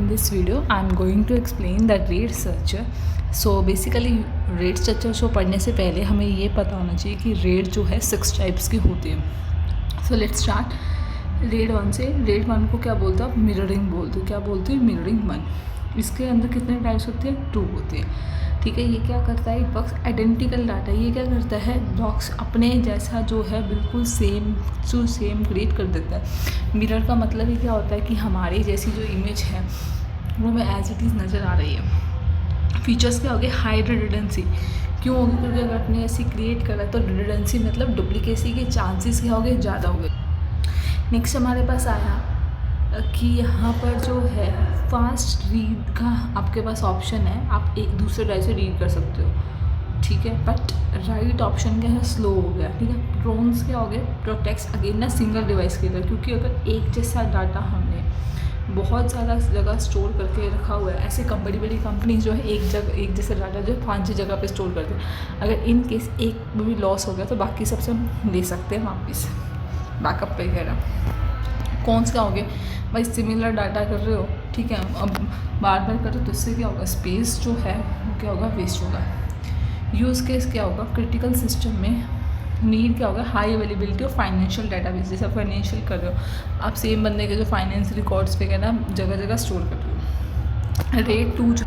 in this video I'm going to explain the rate structure. So basically rate structure show पढ़ने से पहले हमें ये पता होना चाहिए कि रेट जो है 6 टाइप्स की होती है. सो लेट्स स्टार्ट रेट 1 से. रेट 1 को क्या बोलते हो? मिररिंग बोलते हो. क्या बोलते हो? मिररिंग 1. इसके अंदर कितने टाइप्स होते हैं? 2 होते हैं. ठीक है. ये क्या करता है? It works identical data. ये क्या करता है? ब्लॉक्स अपने जैसा जो है बिल्कुल सेम टू सेम क्रिएट कर देता है. मिरर का मतलब ही क्या होता है कि हमारी जैसी जो इमेज है वो हमें एज इट इज़ नज़र आ रही है. फीचर्स क्या हो गए? High redundancy. क्यों होगी? क्योंकि अगर आपने ऐसी क्रिएट करा तो रिडंडेंसी मतलब डुप्लीकेसी के चांसेस क्या हो गए? ज़्यादा हो गए. नेक्स्ट हमारे पास आया कि यहाँ पर जो है फास्ट रीड का आपके पास ऑप्शन है. आप एक दूसरे ड्राइव से रीड कर सकते हो. ठीक है. बट राइट ऑप्शन क्या है? स्लो हो गया. ठीक है. प्रोन्स क्या हो गए? प्रोटेक्ट्स अगेन ना सिंगल डिवाइस के लिए. क्योंकि अगर एक जैसा डाटा हमने बहुत ज़्यादा जगह स्टोर करके रखा हुआ है, ऐसे बड़ी बड़ी कंपनी जो है एक जैसा डाटा जो है 5 जगह पे स्टोर करते हैं. अगर इन केस एक भी लॉस हो गया तो बाकी सबसे हम ले सकते हैं वापस बैकअप पे वगैरह. कौन सा हो गए? भाई सिमिलर डाटा कर रहे हो. ठीक है. अब बार बार करो तो इससे क्या होगा? स्पेस जो है वो क्या होगा? वेस्ट होगा. यूज़ केस क्या होगा? क्रिटिकल सिस्टम में नीड क्या होगा? High availability of financial database. जैसे आप फाइनेंशियल कर रहे हो, आप सेम बंदे के जो फाइनेंस रिकॉर्ड्स वगैरह जगह जगह स्टोर कर रहे हो. रेट 2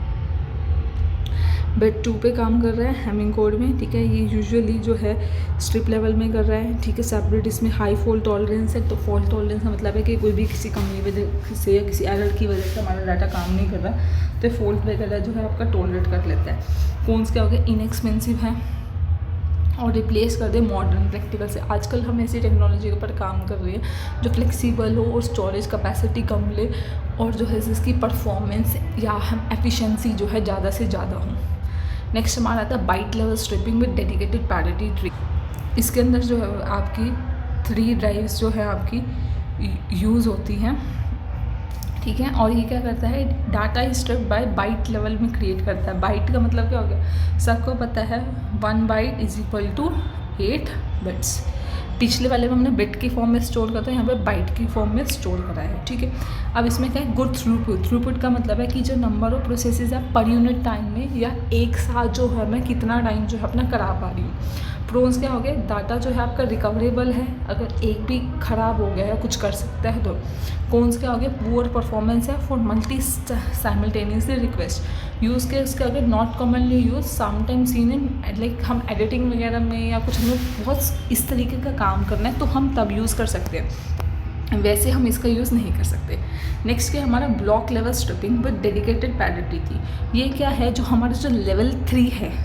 बेट 2 पे काम कर रहा है हैमिंग कोड में. ठीक है. ये यूजुअली जो है स्ट्रिप लेवल में कर रहा है. ठीक है. सेपरेट इसमें हाई फॉल्ट टॉलरेंस है. तो फॉल्ट टॉलरेंस का मतलब है कि कोई भी किसी कंपनी वजह से या किसी एरर की वजह से हमारा डाटा काम नहीं कर रहा तो फॉल्ट वगैरह जो है आपका टॉलरेट कर लेता है. कौन क्या हो गया? इनएक्सपेंसिव है और रिप्लेस कर दे मॉडर्न प्रैक्टिकल से. आजकल हम ऐसी टेक्नोलॉजी के ऊपर काम कर रहे हैं जो फ्लेक्सिबल हो और स्टोरेज कैपेसिटी कम ले और जो है जिसकी परफॉर्मेंस या हम एफिशिएंसी जो है ज़्यादा से ज़्यादा हो. नेक्स्ट हमारा आता है byte level striping with dedicated parity three. इसके अंदर जो है आपकी 3 ड्राइव्स जो है आपकी यूज़ होती हैं. ठीक है. और ये क्या करता है? Data strip by byte level में क्रिएट करता है. बाइट का मतलब क्या हो गया? सबको पता है 1 byte is equal to 8 bits. पिछले वाले में हमने बिट की फॉर्म में स्टोर करता है, यहाँ पे बाइट की फॉर्म में स्टोर करा है. ठीक है. अब इसमें क्या है? Good throughput. थ्रूपुट का मतलब है कि जो नंबर ऑफ प्रोसेसेस है पर यूनिट टाइम में या एक साथ जो है मैं कितना टाइम जो है अपना करा पा रही हूँ. प्रोन्स क्या हो गए? डाटा जो है आपका रिकवरेबल है. अगर एक भी ख़राब हो गया या कुछ कर सकता है तो. कौन्स क्या हो गया? पुअर परफॉर्मेंस है for multi simultaneously request. Use के उसके अगर not commonly use sometime seen in like हम एडिटिंग वगैरह में या कुछ हमें बहुत इस तरीके का काम करना है तो हम तब यूज़ कर सकते हैं. वैसे हम इसका यूज़ नहीं कर सकते. नेक्स्ट क्या हमारा? Block level striping with dedicated parity की. ये क्या है? जो हमारा जो लेवल 3 है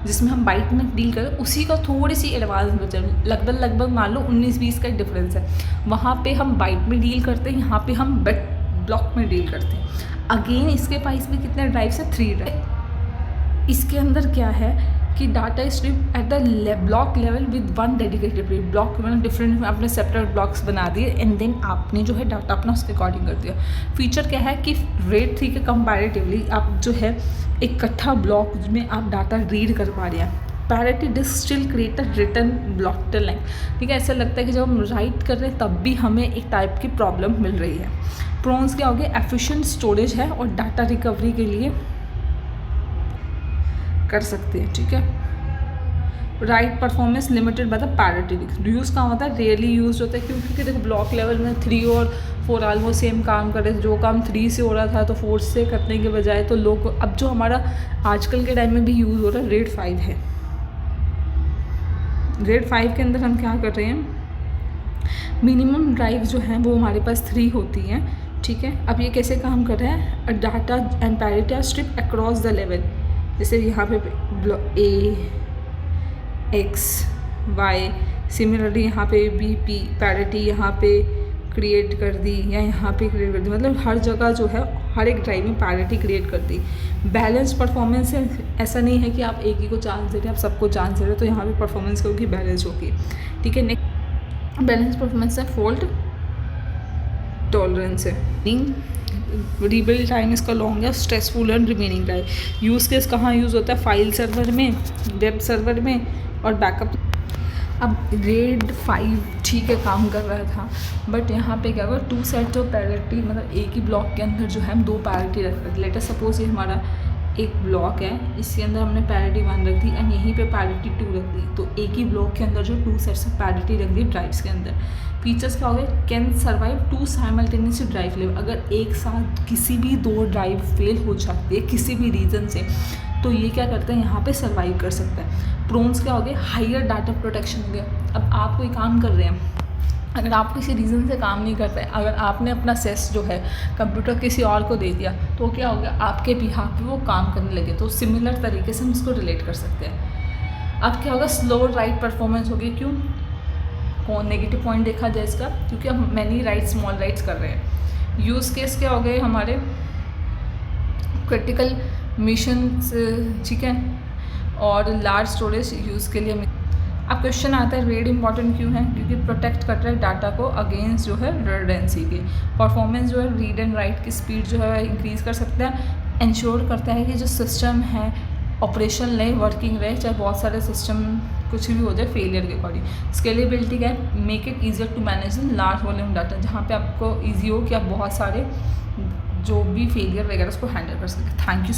जिसमें हम बाइट में डील करें उसी का थोड़ी सी एडवांस बचा. लगभग मान लो 19-20 का डिफरेंस है. वहाँ पे हम बाइट में डील करते हैं, यहाँ पे हम बिट ब्लॉक में डील करते हैं. अगेन इसके पास भी कितने ड्राइव्स है? 3 ड्राइव. इसके अंदर क्या है कि data strip at the block level with 1 dedicated block में डिफरेंट आपने सेपरेट ब्लॉक्स बना दिए एंड देन आपने जो है डाटा अपना उसके अकॉर्डिंग कर दिया. फीचर क्या है कि रेट 3 के कंपैरेटिवली आप जो है एक इकट्ठा ब्लॉक में आप डाटा रीड कर पा रहे हैं. Parity disk still create a return block till line. ठीक है. ऐसा लगता है कि जब हम राइट कर रहे हैं तब भी हमें एक टाइप की प्रॉब्लम मिल रही है. प्रोन्स क्या हो गया? एफिशिएंट स्टोरेज है और डाटा रिकवरी के लिए कर सकते हैं. ठीक है. Right performance limited by the parity. Use कहाँ होता है? रेयरली यूज होता है क्योंकि देखो ब्लॉक लेवल में 3 और 4 ऑलमोस्ट सेम काम कर रहे थे. जो काम 3 से हो रहा था तो 4 से करने के बजाय तो लोग अब जो हमारा आजकल के टाइम में भी यूज़ हो रहा है रेट 5 है. रेट 5 के अंदर हम क्या कर रहे हैं? मिनिमम ड्राइव जो हैं वो हमारे पास 3 होती हैं. ठीक है. अब ये कैसे काम कर रहा है? Data and parity are strip across the level. जैसे यहाँ पे A X Y सिमिलरली यहाँ पे B P पैरिटी यहाँ पे क्रिएट कर दी या यहाँ पे क्रिएट कर दी. मतलब हर जगह जो है हर एक ड्राइव में पैरिटी क्रिएट कर दी. बैलेंस परफॉर्मेंस है. ऐसा नहीं है कि आप एक ही को चांस दे रहे हैं, आप सबको चांस दे रहे हो तो यहाँ पे परफॉर्मेंस होगी बैलेंस होगी. ठीक है. नेक्स्ट बैलेंस परफॉर्मेंस है फॉल्ट टॉलरेंस है. रीबिल्ड टाइम इसका लॉन्ग है. Stressful and remaining time. Use case कहाँ यूज़ होता है? फाइल सर्वर में, वेब सर्वर में और बैकअप. अब रेट 5 ठीक है काम कर रहा था, बट यहाँ पे क्या होगा, 2 सेट्स ऑफ पैरिटी, मतलब एक ही ब्लॉक के अंदर जो है हम 2 पैरिटी रख रहे थे। लेट अस सपोज ये हमारा एक ब्लॉक है, इसके अंदर हमने पैरिटी 1 रख दी एंड यहीं पे पैरिटी 2 रख दी, तो एक ही ब्लॉक के अंदर जो 2 सेट्स ऑफ पैरिटी रख दी ड्राइव्स के अंदर। फीचर्स क्या हो गए, can survive 2 simultaneously drive fail, अगर एक साथ किसी भी 2 ड्राइव फेल हो जाती है किसी भी रीज़न से, तो ये क्या करते हैं, यहाँ पे सर्वाइव कर सकता है। प्रोन्स क्या हो गए, हायर डाटा प्रोटेक्शन हो गया। अब आप कोई काम कर रहे हैं, अगर आप किसी रीज़न से काम नहीं कर रहे, अगर आपने अपना सेस जो है कंप्यूटर किसी और को दे दिया, तो क्या हो गया, आपके बिहाफ पे वो काम करने लगे। तो सिमिलर तरीके से हम इसको रिलेट कर सकते हैं। अब क्या होगा, स्लो राइट परफॉर्मेंस होगी। क्यों, कौन नेगेटिव पॉइंट देखा जाए इसका, क्योंकि हम मैनी राइट्स स्मॉल राइट्स कर रहे हैं। यूज़ केस क्या हो गए हमारे, क्रिटिकल मिशन, ठीक है, और लार्ज स्टोरेज यूज़ के लिए। अब क्वेश्चन आता है रेड इंपॉर्टेंट क्यों है, क्योंकि प्रोटेक्ट कर रहा है डाटा को अगेंस्ट जो है रिडंडेंसी के। परफॉर्मेंस जो है रीड एंड राइट की स्पीड जो है इंक्रीज़ कर सकता है। इंश्योर करता है कि जो सिस्टम है ऑपरेशन रहे, वर्किंग रहे, चाहे बहुत सारे सिस्टम कुछ भी हो जाए फेलियर के अकॉर्डिंग। स्केलेबिलिटी क्या है, make it easier to manage large volume data, जहाँ पे आपको ईजी हो कि आप बहुत सारे जो भी फेलियर वगैरह उसको हैंडल कर सकें। Thank you so much.